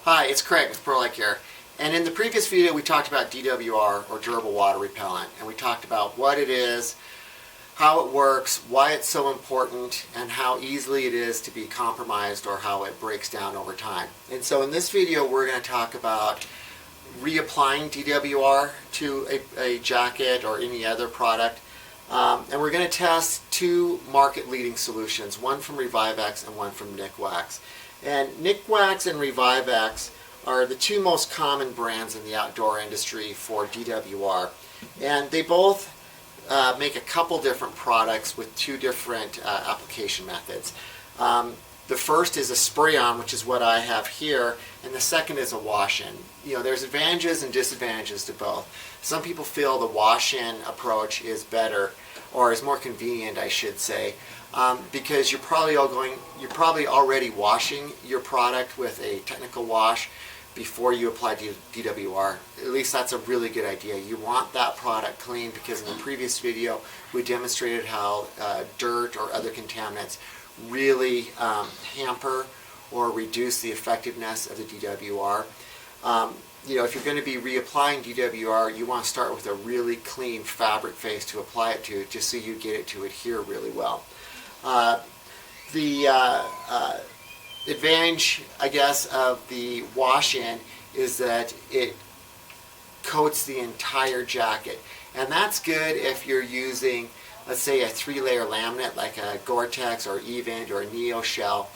Hi, it's Craig with ProLike here. And in the previous video we talked about DWR, or durable water repellent, and we talked about what it is, how it works, why it's so important, and how easily it is to be compromised or how it breaks down over time. And so in this video we're going to talk about reapplying DWR to a jacket or any other product. And we're going to test two market-leading solutions, one from ReviveX and one from Nikwax. And Nikwax and ReviveX are the two most common brands in the outdoor industry for DWR. And they both make a couple different products with two different application methods. The first is a spray-on, which is what I have here, and the second is a wash-in. You know, there's advantages and disadvantages to both. Some people feel the wash-in approach is better, or is more convenient, I should say, because you're probably already washing your product with a technical wash before you apply DWR. At least that's a really good idea. You want that product clean, because in the previous video we demonstrated how dirt or other contaminants really hamper or reduce the effectiveness of the DWR. You know, if you're going to be reapplying DWR, you want to start with a really clean fabric face to apply it to, just so you get it to adhere really well. The advantage, I guess, of the wash-in is that it coats the entire jacket, and that's good if you're using, let's say, a 3-layer laminate like a Gore-Tex or Event or a Neo Shell,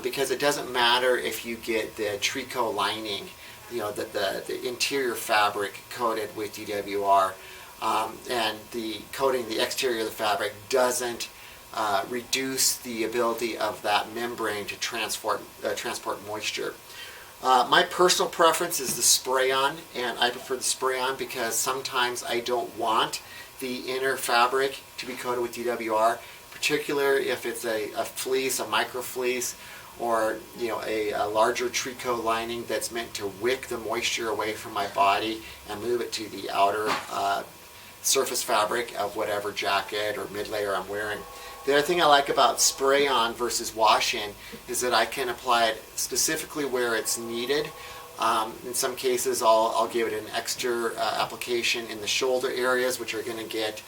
because it doesn't matter if you get the tricot lining, you know, the interior fabric coated with DWR, and the coating the exterior of the fabric doesn't reduce the ability of that membrane to transport moisture. My personal preference is the spray-on, and I prefer the spray-on because sometimes I don't want the inner fabric to be coated with DWR, particularly if it's a fleece, a micro fleece, or you know, a larger tricot lining that's meant to wick the moisture away from my body and move it to the outer surface fabric of whatever jacket or mid-layer I'm wearing. The other thing I like about spray-on versus wash-in is that I can apply it specifically where it's needed. In some cases I'll give it an extra application in the shoulder areas, which are going to get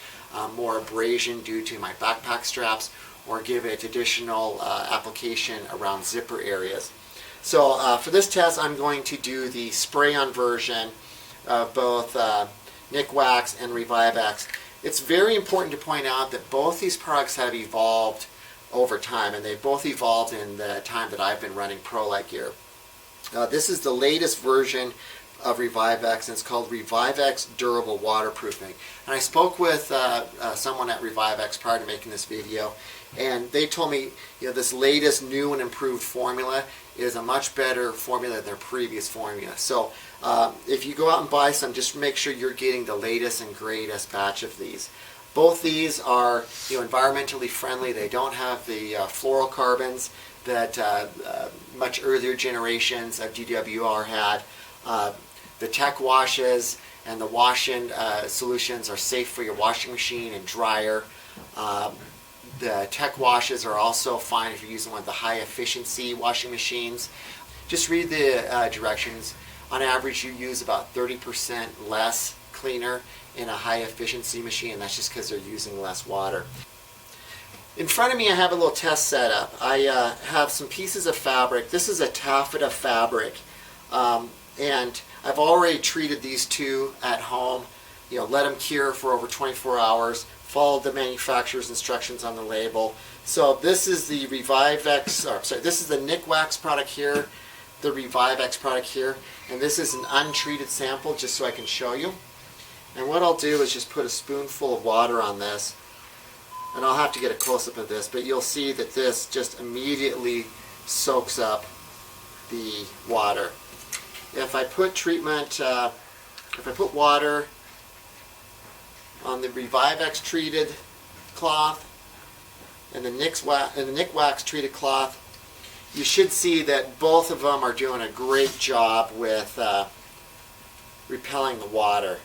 more abrasion due to my backpack straps, or give it additional application around zipper areas. So for this test I'm going to do the spray-on version of both Nikwax and ReviveX. It's very important to point out that both these products have evolved over time, and they've both evolved in the time that I've been running ProLike here. This is the latest version of ReviveX, and it's called ReviveX Durable Waterproofing. And I spoke with someone at ReviveX prior to making this video, and they told me, you know, this latest new and improved formula is a much better formula than their previous formula. So if you go out and buy some, just make sure you're getting the latest and greatest batch of these. Both these are, you know, environmentally friendly. They don't have the fluorocarbons that much earlier generations of DWR had. The tech washes and the wash-in solutions are safe for your washing machine and dryer. The tech washes are also fine if you're using one of the high efficiency washing machines. Just read the directions. On average you use about 30% less cleaner in a high efficiency machine, and that's just because they're using less water. In front of me I have a little test setup. I have some pieces of fabric. This is a taffeta fabric, and I've already treated these two at home. You know, let them cure for over 24 hours. Followed the manufacturer's instructions on the label. So this is the this is the Nikwax product here, the ReviveX product here, and this is an untreated sample, just so I can show you. And what I'll do is just put a spoonful of water on this, and I'll have to get a close-up of this, but you'll see that this just immediately soaks up the water. If I put water on the ReviveX treated cloth and the Nikwax treated cloth, you should see that both of them are doing a great job with repelling the water.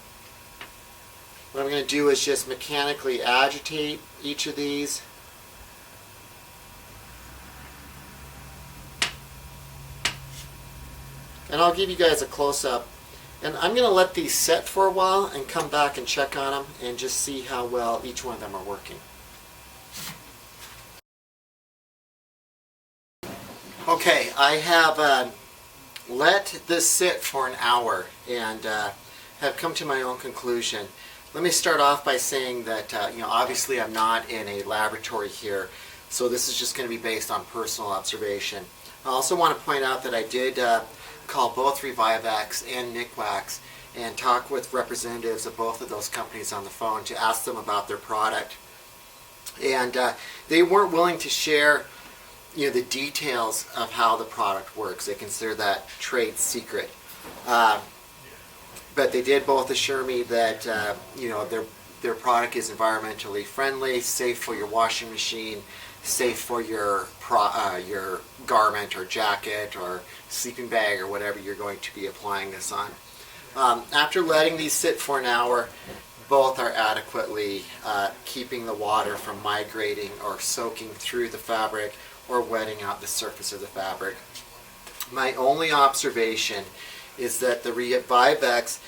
What I'm going to do is just mechanically agitate each of these. and I'll give you guys a close-up. And I'm going to let these set for a while and come back and check on them and just see how well each one of them are working. Okay, I have let this sit for an hour and have come to my own conclusion. Let me start off by saying that obviously I'm not in a laboratory here, so this is just going to be based on personal observation. I also want to point out that I did call both ReviveX and Nikwax and talk with representatives of both of those companies on the phone to ask them about their product. And they weren't willing to share the details of how the product works. They consider that trade secret. But they did both assure me that their product is environmentally friendly, safe for your washing machine, safe for your garment or jacket or sleeping bag or whatever you're going to be applying this on. After letting these sit for an hour, both are adequately keeping the water from migrating or soaking through the fabric or wetting out the surface of the fabric. My only observation is that the ReviveX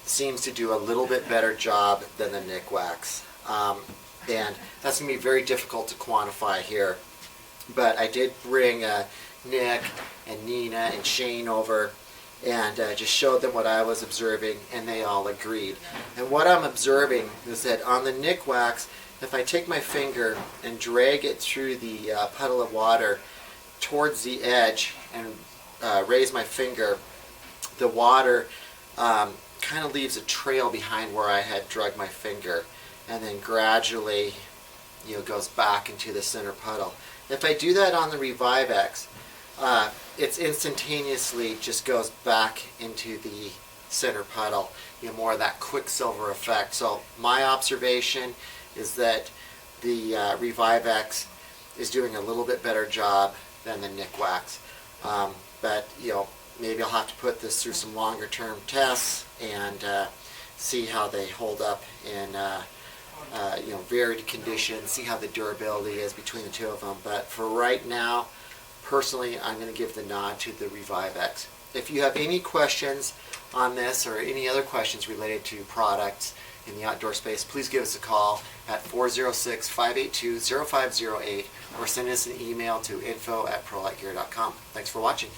seems to do a little bit better job than the Nikwax. And that's going to be very difficult to quantify here. But I did bring Nick and Nina and Shane over and just showed them what I was observing, and they all agreed. And what I'm observing is that on the Nikwax, if I take my finger and drag it through the puddle of water towards the edge and raise my finger, the water kind of leaves a trail behind where I had dragged my finger, and then gradually goes back into the center puddle. If I do that on the ReviveX, it's instantaneously just goes back into the center puddle, more of that quicksilver effect. So my observation is that the ReviveX is doing a little bit better job than the Nikwax. But maybe I'll have to put this through some longer term tests and see how they hold up in varied conditions, see how the durability is between the two of them. But for right now, personally, I'm going to give the nod to the ReviveX. If you have any questions on this or any other questions related to products in the outdoor space, please give us a call at 406-582-0508 or send us an email to info@prolightgear.com. Thanks for watching.